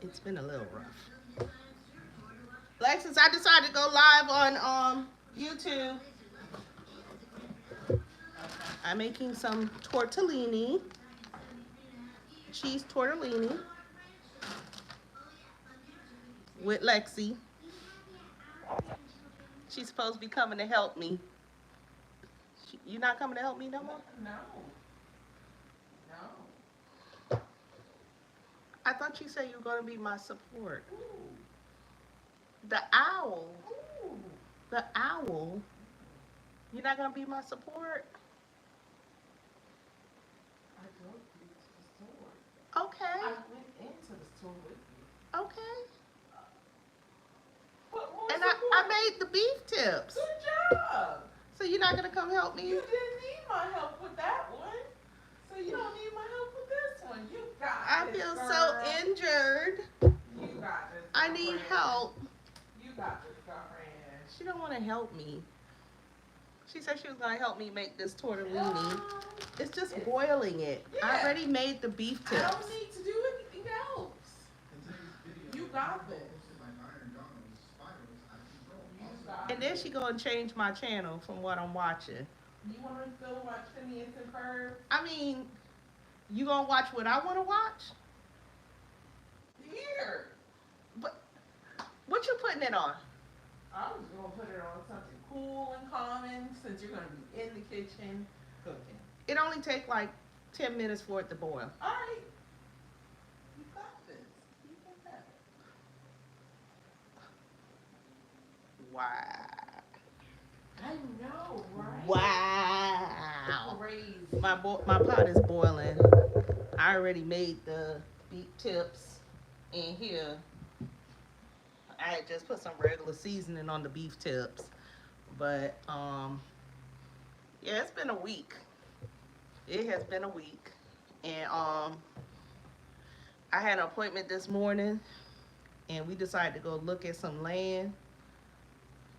It's been a little rough. Lexus, I decided to go live on YouTube. I'm making some tortellini, cheese tortellini with Lexi. She's supposed to be coming to help me. You not coming to help me no more? No, no. I thought you said you were going to be my support. Ooh, The owl. ooh. The owl. You're not going to be my support? I drove you to the store. Okay. I went into the store with you. Okay. What more And I support? made the beef tips. Good job. So you're not going to come help You me? didn't need my help with that one. So you don't need my help with this one. You got I this, feel girl. so injured. You got this. I need girlfriend. help. You got this, girlfriend. She don't want to help me. She said she was going to help me make this tortellini. It's just boiling it. I Yeah. already made the beef I tips. don't need to do anything else. You got this. You got And then this. she going to change my channel from what I'm watching. You want to still watch Phineas and Ferb? I mean, you going to watch what I want to watch? Here. But what you putting it on? I was going to put it on something cool and calming since you're going to be in the kitchen cooking. It only take like 10 minutes for it to boil. All right. You got this. You can have it. Wow. I know, right? Wow. Crazy. My pot is boiling. I already made the beef tips in here. I had just put some regular seasoning on the beef tips. But yeah, it's been a week. It has been a week. And I had an appointment this morning and we decided to go look at some land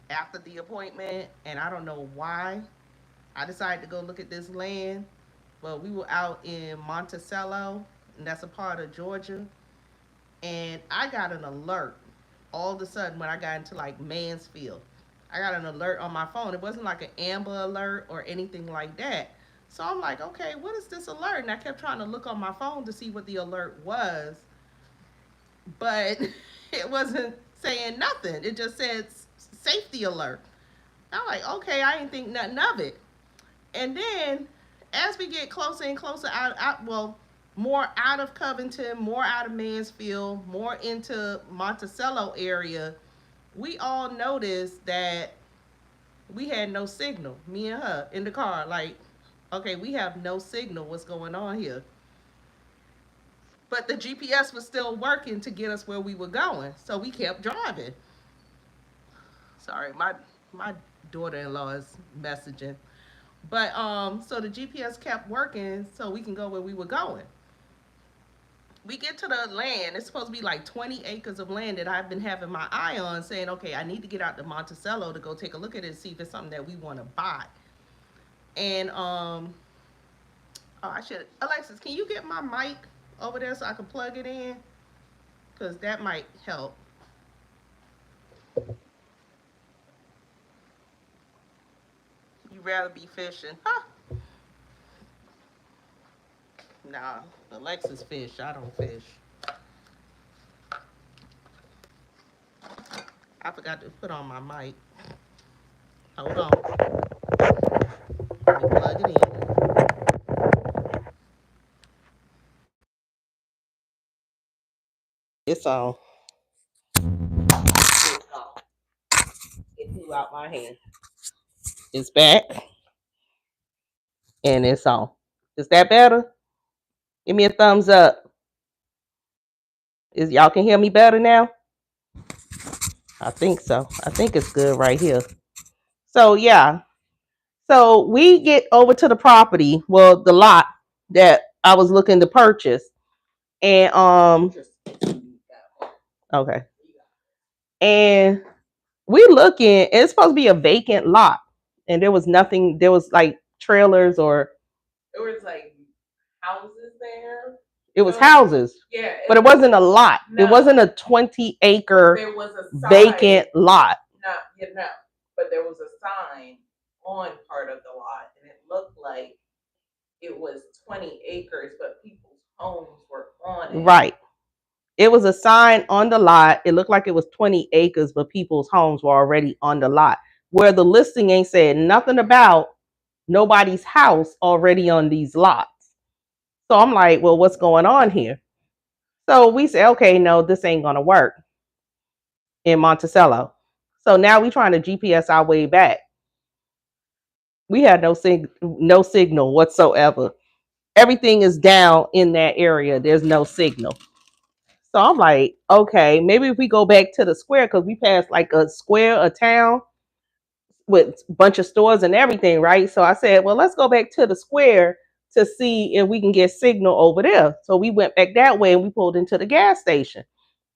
after the appointment, and I don't know why I decided to go look at this land. But we were out in Monticello, and that's a part of Georgia, and I got an alert all of a sudden when I got into like Mansfield. I got an alert on my phone. It wasn't like an Amber Alert or anything like that. So I'm like, okay, what is this alert? And I kept trying to look on my phone to see what the alert was, but it wasn't saying nothing. It just said safety alert. I'm like, okay, I didn't think nothing of it. And then as we get closer and closer well, more out of Covington, more out of Mansfield, more into Monticello area, we all noticed that we had no signal. Me and her in the car, like, okay, we have no signal. What's going on here? But the GPS was still working to get us where we were going, so we kept driving. Sorry, my daughter-in-law is messaging. But so the GPS kept working so we can go where we were going. We get to the land. It's supposed to be like 20 acres of land that I've been having my eye on, saying, okay, I need to get out to Monticello to go take a look at it and see if it's something that we want to buy. And oh, I should, Alexis, can you get my mic over there so I can plug it in? Because that might help. You rather be fishing, huh? Nah, Alexis fish. I don't fish. I forgot to put on my mic. Hold on. Let me plug it in. It's on. It's on. It flew out my hand. It's back and it's on. Is that better? Give me a thumbs up. Is y'all can hear me better now? I think so. I think it's good right here. So yeah. So we get over to the property, well, the lot that I was looking to purchase. And okay. And We looking, it's supposed to be a vacant lot. And there was nothing, there was like trailers or There was like houses there. it was houses. Yeah. But it wasn't a lot. No. It wasn't a 20-acre there was a vacant lot. No, but there was a sign on part of the lot, and it looked like it was 20 acres, but people's homes were on it. Right. It was a sign on the lot. It looked like it was 20 acres, but people's homes were already on the lot. Where the listing ain't said nothing about nobody's house already on these lots. So I'm like, well, what's going on here? So we say, okay, no, this ain't gonna work in Monticello. So now we trying to GPS our way back. We had no signal whatsoever. Everything is down in that area. There's no signal. So I'm like, okay, maybe if we go back to the square, because we passed like a square, a town with a bunch of stores and everything, right? So I said, well, let's go back to the square to see if we can get signal over there. So we went back that way and we pulled into the gas station.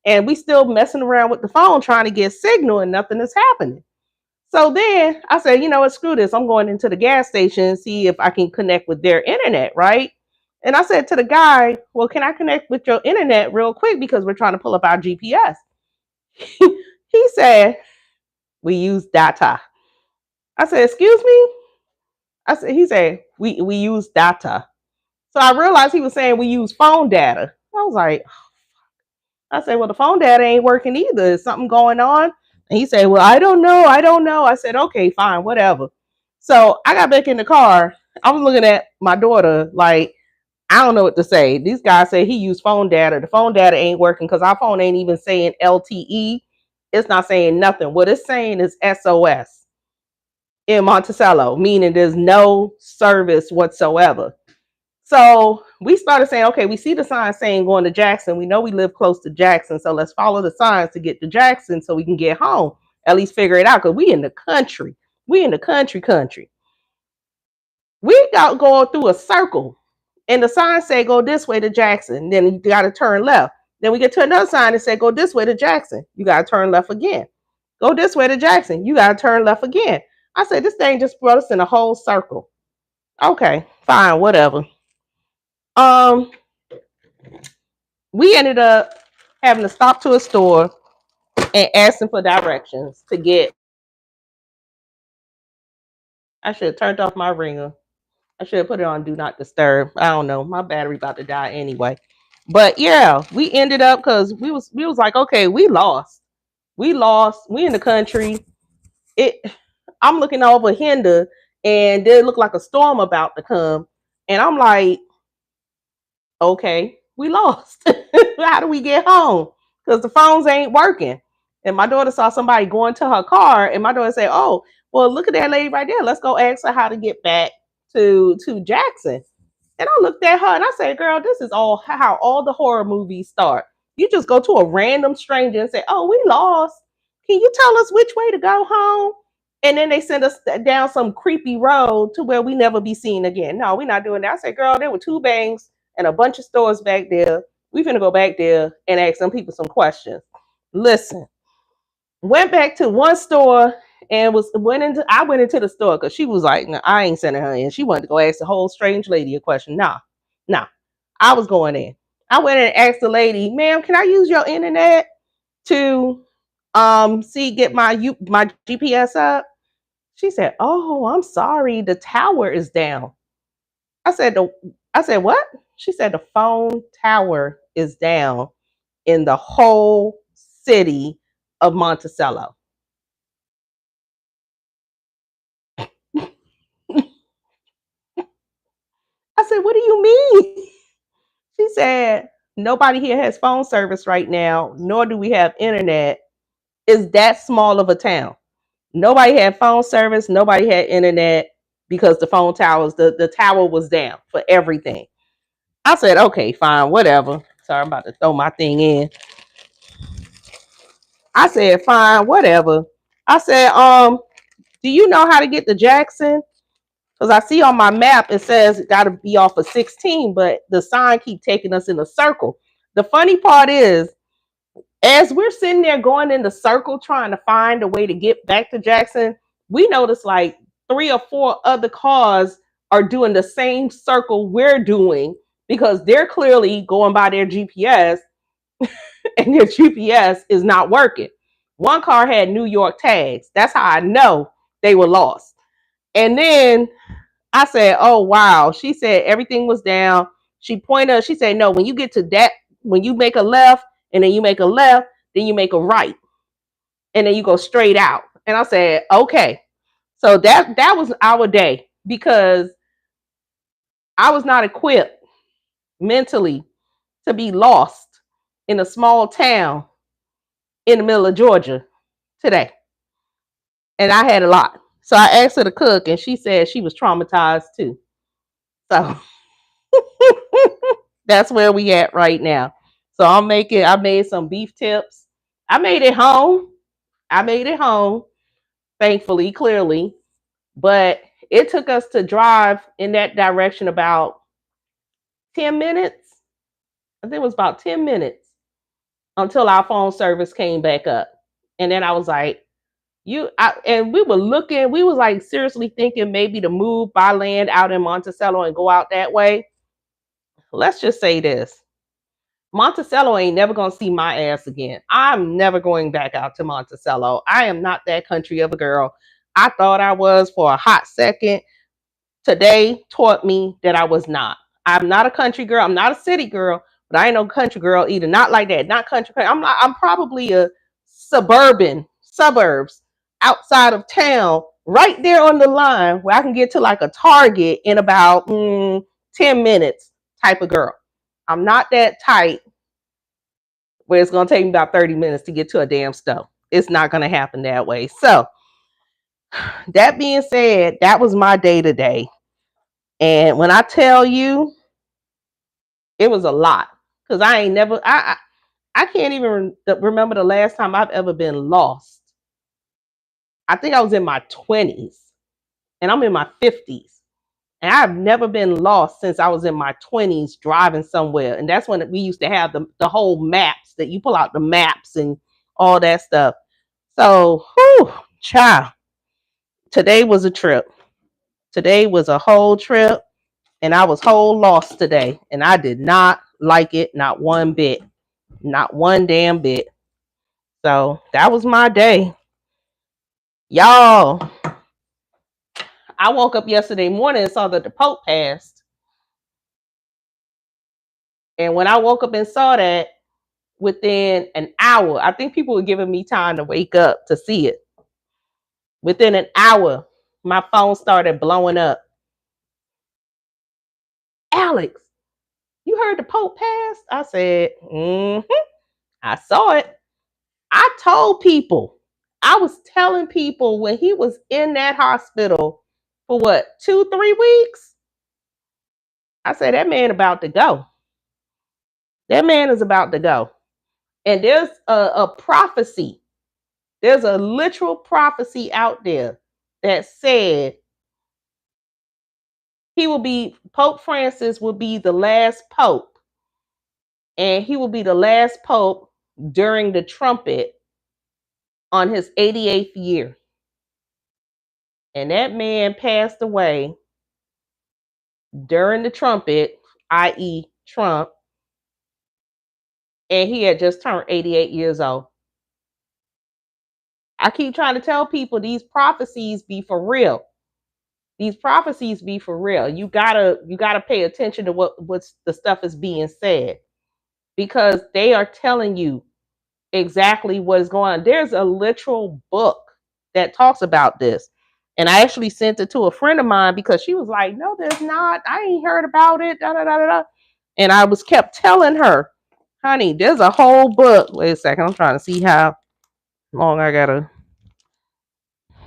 And we still messing around with the phone trying to get signal and nothing is happening. So then I said, you know what, screw this. I'm going into the gas station and see if I can connect with their internet, right? And I said to the guy, well, can I connect with your internet real quick because we're trying to pull up our GPS? He said, we use data. I said, excuse me? He said, we use data. So I realized he was saying we use phone data. I was like, I said, well, the phone data ain't working either. Is something going on? And he said, well, I don't know. I said, okay, fine, whatever. So I got back in the car. I was looking at my daughter like, I don't know what to say. These guys say he used phone data. The phone data ain't working because our phone ain't even saying LTE. It's not saying nothing. What it's saying is SOS in Monticello, meaning there's no service whatsoever. So we started saying, okay, we see the sign saying going to Jackson. We know we live close to Jackson. So let's follow the signs to get to Jackson so we can get home. At least figure it out because we in the country. We in the country. We got going through a circle. And the sign say go this way to Jackson. Then you got to turn left. Then we get to another sign that say go this way to Jackson. You got to turn left again. Go this way to Jackson. You got to turn left again. I said, this thing just brought us in a whole circle. Okay, fine, whatever. We ended up having to stop to a store and asking for directions to get. I should have turned off my ringer. I should have put it on do not disturb. I don't know. My battery about to die anyway. But yeah, we ended up because we was like, okay, we lost. We in the country. I'm looking over Hinder and there looked like a storm about to come. And I'm like, okay, we lost. How do we get home? Because the phones ain't working. And my daughter saw somebody going to her car, and my daughter said, oh, well, look at that lady right there. Let's go ask her how to get back to Jackson. And I looked at her and I said, girl, this is all how all the horror movies start. You just go to a random stranger and say, oh, we lost. Can you tell us which way to go home? And then they send us down some creepy road to where we never be seen again. No, we're not doing that. I said, girl, there were 2 banks and a bunch of stores back there. We finna go back there and ask some people some questions. Listen, went back to one store and I went into the store because she was like, no, I ain't sending her in. She wanted to go ask the whole strange lady a question. Nah. I was going in. I went in and asked the lady, ma'am, can I use your internet to get my GPS up? She said, oh, I'm sorry, the tower is down. I said, what? She said the phone tower is down in the whole city of Monticello. I said, what do you mean? She said, nobody here has phone service right now, nor do we have internet. It's that small of a town. Nobody had phone service, nobody had internet because the phone towers, the tower was down for everything. I said, okay, fine, whatever. Sorry, I'm about to throw my thing in. I said, fine, whatever. I said, do you know how to get to Jackson? Because I see on my map, it says it got to be off of 16, but the sign keep taking us in a circle. The funny part is, As we're sitting there going in the circle trying to find a way to get back to Jackson, we notice like 3 or 4 other cars are doing the same circle we're doing because they're clearly going by their GPS and their GPS is not working. One car had New York tags. That's how I know they were lost. And then I said, "Oh wow." She said everything was down. She pointed, she said, "No, when you get to that, when you make a left and then you make a left, then you make a right and then you go straight out." And I said, "Okay." So that was our day because I was not equipped mentally to be lost in a small town in the middle of Georgia today. And I had a lot. So I asked her to cook and she said she was traumatized too. So that's where we at right now. So I made some beef tips. I made it home. I made it home, thankfully, clearly. But it took us to drive in that direction about 10 minutes. I think it was about 10 minutes until our phone service came back up. And then I was like, and we were looking, we was like seriously thinking maybe to move by land out in Monticello and go out that way. Let's just say this. Monticello ain't never gonna see my ass again. I'm never going back out to Monticello. I am not that country of a girl. I thought I was for a hot second. Today taught me that I was not. I'm not a country girl. I'm not a city girl, but I ain't no country girl either. Not like that. Not country. I'm probably a suburbs outside of town, right there on the line where I can get to like a Target in about 10 minutes type of girl. I'm not that tight where it's going to take me about 30 minutes to get to a damn stove. It's not going to happen that way. So, that being said, that was my day today. And when I tell you, it was a lot because I ain't never, I can't even remember the last time I've ever been lost. I think I was in my 20s and I'm in my 50s. And I've never been lost since I was in my 20s driving somewhere. And that's when we used to have the whole maps that you pull out the maps and all that stuff. So, whew, child, today was a trip. Today was a whole trip. And I was whole lost today. And I did not like it, not one bit. Not one damn bit. So that was my day. Y'all, I woke up yesterday morning and saw that the Pope passed. And when I woke up and saw that, within an hour, I think people were giving me time to wake up to see it. Within an hour, my phone started blowing up. Alex, you heard the Pope passed? I said, I saw it. I told people, I was telling people when he was in that hospital for what, 2-3 weeks? I said, that man about to go. That man is about to go. And there's a prophecy. There's a literal prophecy out there that said Pope Francis will be the last pope. And he will be the last pope during the trumpet on his 88th year. And that man passed away during the trumpet, i.e., Trump, and he had just turned 88 years old. I keep trying to tell people these prophecies be for real. These prophecies be for real. You gotta pay attention to what's the stuff is being said because they are telling you exactly what is going on. There's a literal book that talks about this. And I actually sent it to a friend of mine because she was like, no, there's not. I ain't heard about it. Da, da, da, da. And I was kept telling her, honey, there's a whole book. Wait a second. I'm trying to see how long I got to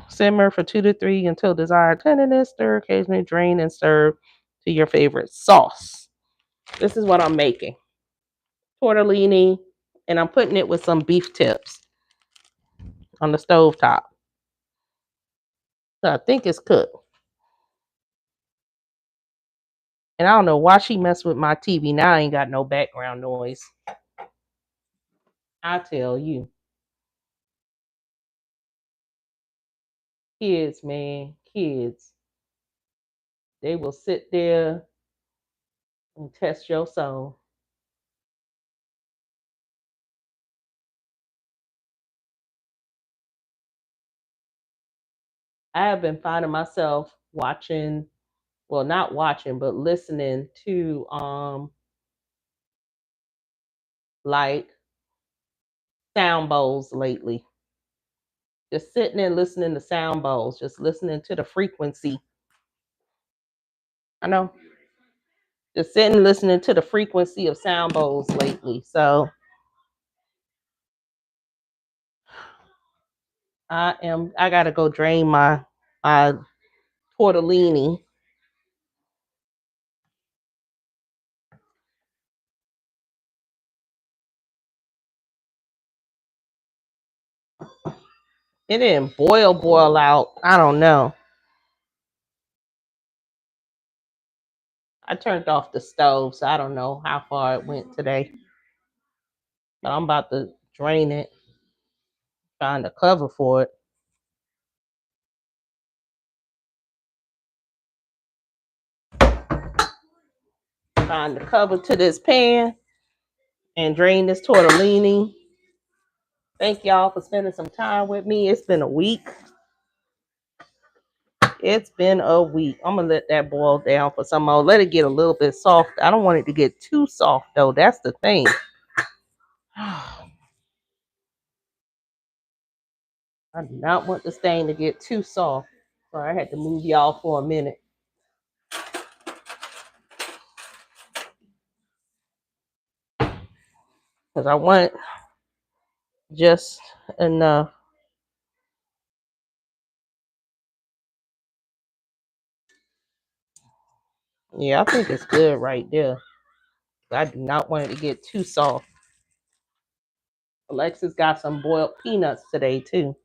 simmer for 2 to 3 until desired tenderness. Stir, occasionally drain and serve to your favorite sauce. This is what I'm making. Tortellini, and I'm putting it with some beef tips on the stove top. So I think it's cooked. And I don't know why she messed with my TV. Now I ain't got no background noise. I tell you, kids, man, kids, they will sit there and test your soul. I have been finding myself watching, well, not watching, but listening to like sound bowls lately. Just sitting and listening to sound bowls, just listening to the frequency. I know. Just sitting and listening to the frequency of sound bowls lately. So I gotta go drain my tortellini. It didn't boil out. I don't know. I turned off the stove, so I don't know how far it went today. But I'm about to drain it, trying to cover for it. Trying to cover to this pan and drain this tortellini. Thank y'all for spending some time with me. It's been a week. It's been a week. I'm gonna let that boil down for some more. Let it get a little bit soft. I don't want it to get too soft though. That's the thing. I do not want this thing to get too soft. So I had to move y'all for a minute. Because I want just enough. Yeah, I think it's good right there. I do not want it to get too soft. Alexis got some boiled peanuts today too.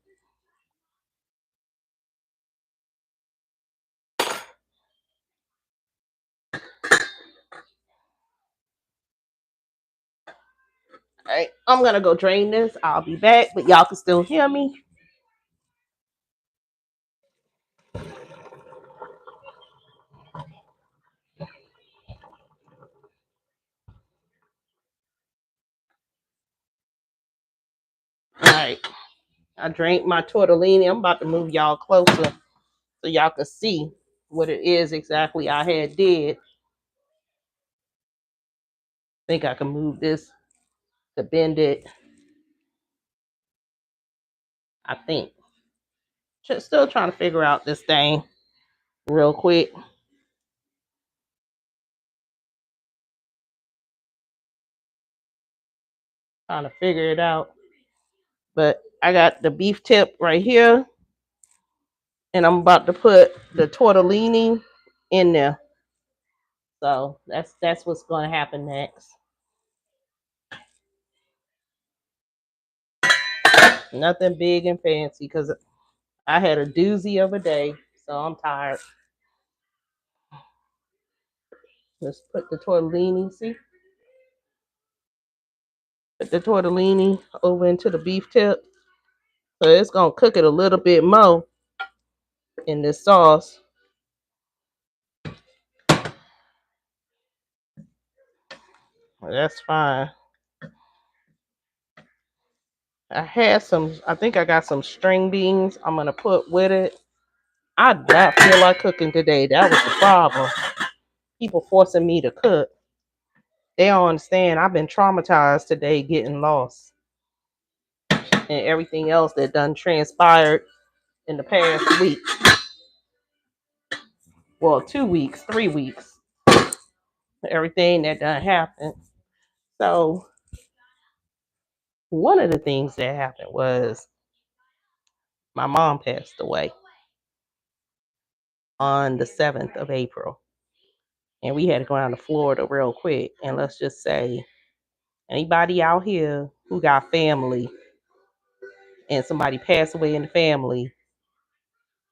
All right, I'm gonna go drain this. I'll be back, but y'all can still hear me. All right, I drank my tortellini. I'm about to move y'all closer so y'all can see what it is exactly I had did. Think I can move this to bend it. I think. Just still trying to figure out this thing real quick. Trying to figure it out. But I got the beef tip right here. And I'm about to put the tortellini in there. So that's what's gonna happen next. Nothing big and fancy because I had a doozy of a day, so I'm tired. Let's put the tortellini, see? Put the tortellini over into the beef tip. So it's gonna cook it a little bit more in this sauce. That's fine. I think I got some string beans I'm gonna put with it. I did not feel like cooking today. That was the problem. People forcing me to cook. They don't understand. I've been traumatized today getting lost and everything else that done transpired in the past week. Well, 2 weeks, 3 weeks. Everything that done happened. So one of the things that happened was my mom passed away on the 7th of April. And we had to go down to Florida real quick. And let's just say anybody out here who got family and somebody passed away in the family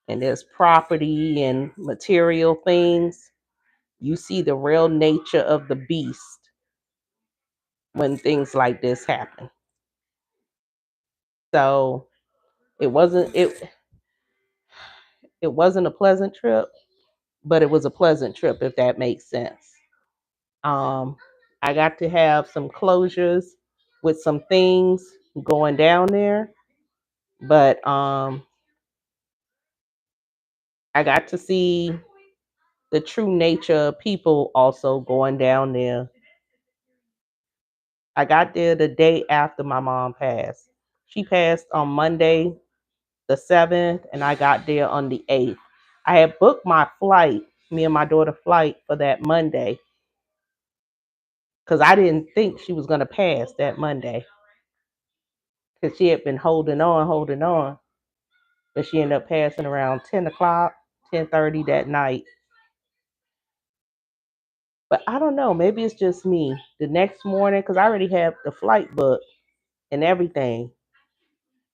and there's property and material things, you see the real nature of the beast when things like this happen. So it wasn't a pleasant trip, but it was a pleasant trip if that makes sense. Um, I got to have some closures with some things going down there, but I got to see the true nature of people also going down there. I got there the day after my mom passed. She passed on Monday, the 7th, and I got there on the 8th. I had booked my flight, me and my daughter flight for that Monday, because I didn't think she was going to pass that Monday because she had been holding on, but she ended up passing around 10 o'clock, 10:30 that night. But I don't know, maybe it's just me. The next morning, because I already had the flight booked and everything,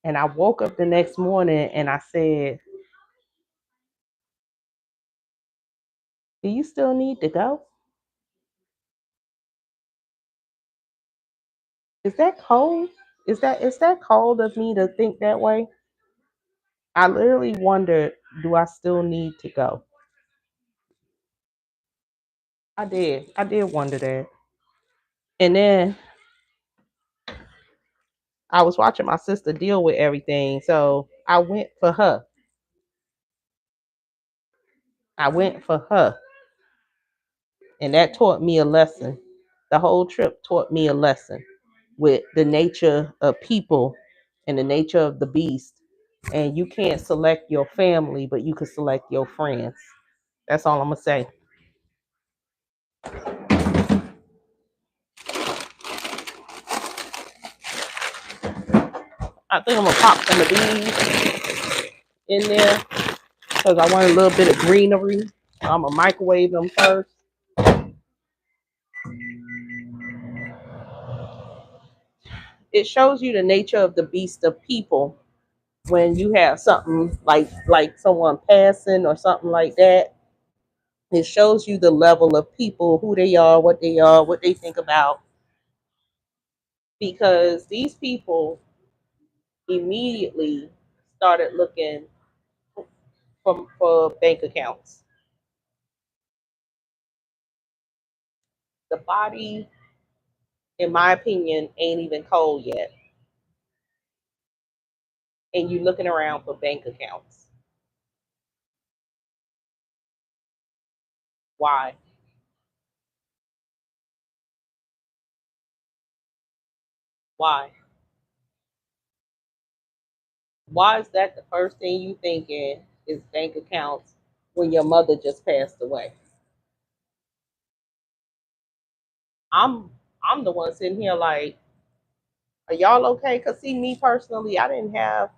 and I woke up the next morning and I said, do you still need to go? Is that cold? Is that cold of me to think that way? I literally wondered, do I still need to go? I did wonder that. And then I was watching my sister deal with everything. So I went for her, and that taught me a lesson. The whole trip taught me a lesson with the nature of people and the nature of the beast. And you can't select your family, but you can select your friends. That's all I'm gonna say. I think I'm gonna pop some of these in there because I want a little bit of greenery. I'm gonna microwave them first. It shows you the nature of the beast of people when you have something like someone passing or something like that. It shows you the level of people, who they are, what they think about. Because these people immediately started looking for bank accounts. The body, in my opinion, ain't even cold yet, and you looking around for bank accounts. Why? Why? Why is that the first thing you thinking is bank accounts when your mother just passed away? I'm I'm the one sitting here like, are y'all okay? Cause see, me personally, I didn't have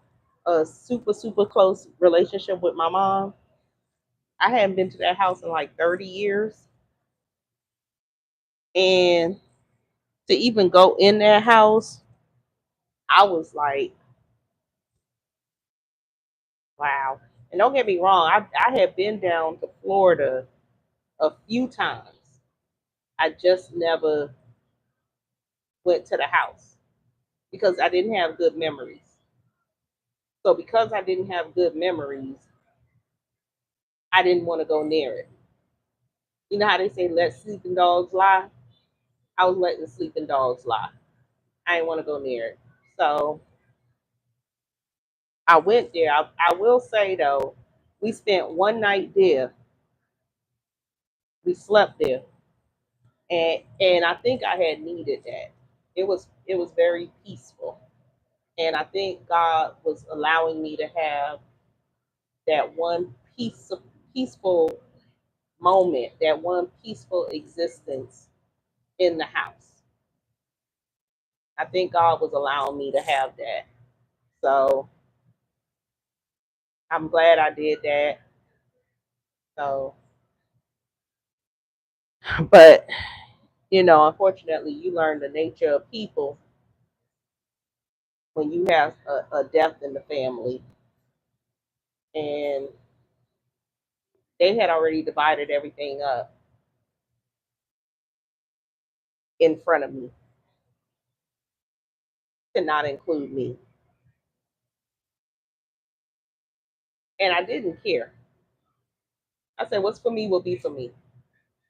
a super close relationship with my mom. I hadn't been to that house in like 30 years, and to even go in that house, I was like, wow. And don't get me wrong, I had been down to Florida a few times. I just never went to the house because I didn't have good memories. So because I didn't have good memories, I didn't want to go near it. You know how they say let sleeping dogs lie? I was letting the sleeping dogs lie. I didn't want to go near it. So I went there. I will say though, we spent one night there. We slept there. And I think I had needed that. It was very peaceful. And I think God was allowing me to have that one peaceful moment, that one peaceful existence in the house. I think God was allowing me to have that. So I'm glad I did that. So, but unfortunately, you learn the nature of people when you have a death in the family, and they had already divided everything up in front of me to not include me. And I didn't care. I said, what's for me will be for me.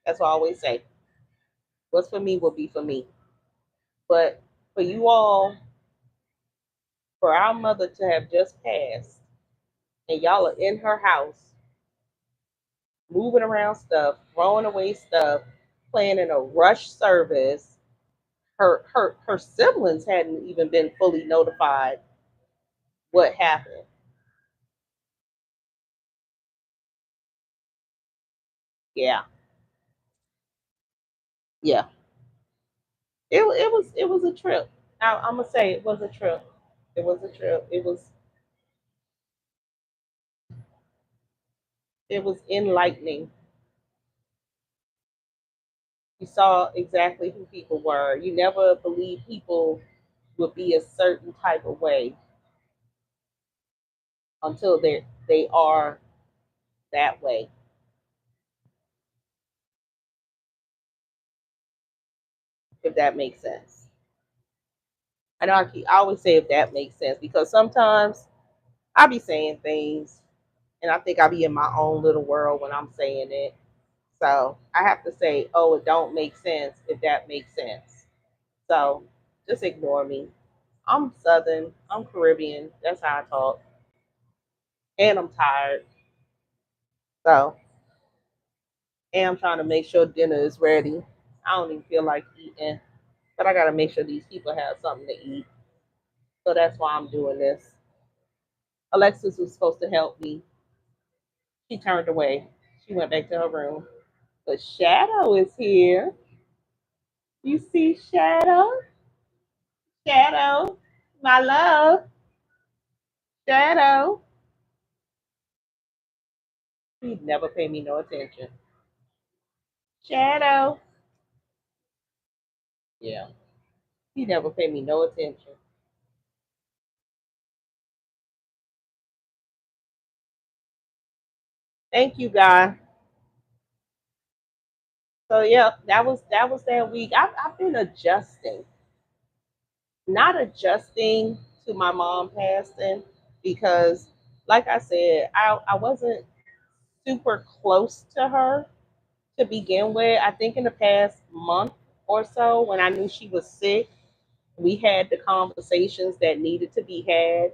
That's what I always say. What's for me will be for me. But for you all, for our mother to have just passed, and y'all are in her house, moving around stuff, throwing away stuff, planning a rush service. Her siblings hadn't even been fully notified what happened. Yeah, yeah. It was a trip. I'm gonna say it was a trip. It was a trip. It was enlightening. You saw exactly who people were. You never believed people would be a certain type of way until they are that way. If that makes sense. I know I always say if that makes sense because sometimes I be saying things and I think I be in my own little world when I'm saying it. So I have to say, oh, it don't make sense if that makes sense. So just ignore me. I'm Southern. I'm Caribbean. That's how I talk. And I'm tired. So, and I'm trying to make sure dinner is ready. I don't even feel like eating, but I got to make sure these people have something to eat. So that's why I'm doing this. Alexis was supposed to help me. She turned away. She went back to her room. But Shadow is here. You see Shadow? Shadow, my love. Shadow. He'd never pay me no attention. Shadow. Yeah. He never paid me no attention. Thank you, guy. So yeah, that was that week. I've been adjusting, not adjusting to my mom passing because, like I said, I wasn't super close to her to begin with. I think in the past month or so, when I knew she was sick, we had the conversations that needed to be had.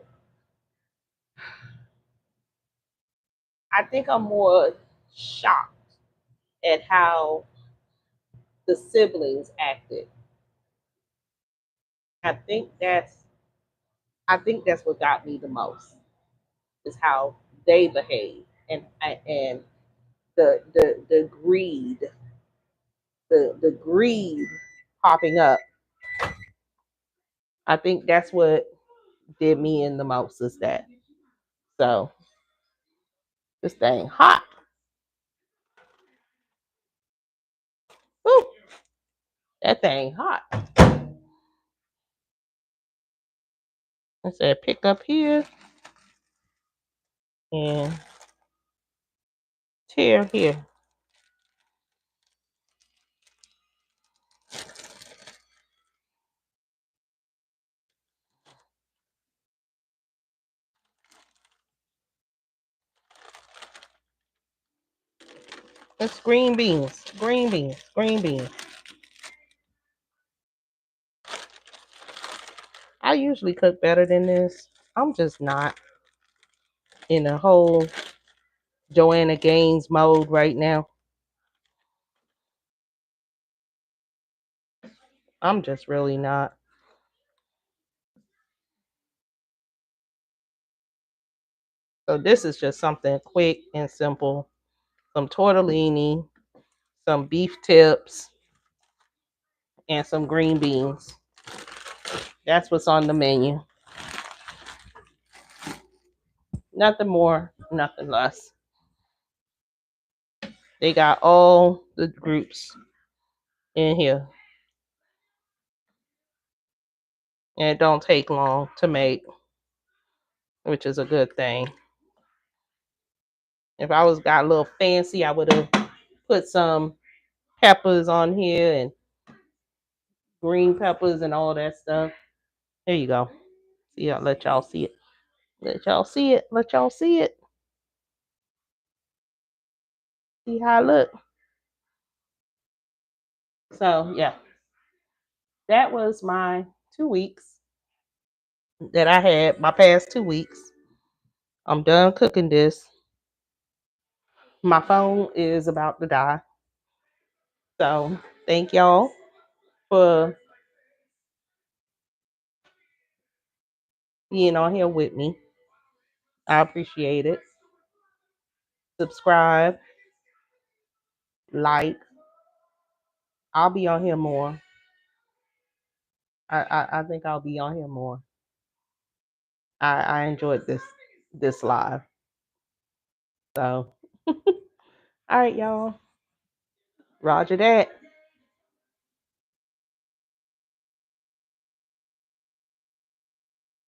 I think I'm more shocked at how the siblings acted. I think that's I think that's what got me the most is how they behave and the greed, the greed popping up. I think that's what did me in the most is that. So this thing hot. Woo, that thing hot. I said pick up here and tear here. It's green beans, green beans, green beans. I usually cook better than this. I'm just not in a whole Joanna Gaines mode right now. I'm just really not. So this is just something quick and simple. Some tortellini, some beef tips, and some green beans. That's what's on the menu. Nothing more, nothing less. They got all the groups in here. And it don't take long to make, which is a good thing. If I was got a little fancy, I would have put some peppers on here and green peppers and all that stuff. There you go. See, I'll let y'all see it. Let y'all see it. Let y'all see it. See how I look? So yeah, that was my 2 weeks that I had, my past 2 weeks. I'm done cooking this. My phone is about to die. So thank y'all for being on here with me. I appreciate it. Subscribe, like. I'll be on here more. I think I'll be on here more. I enjoyed this live. So all right, y'all. Roger that.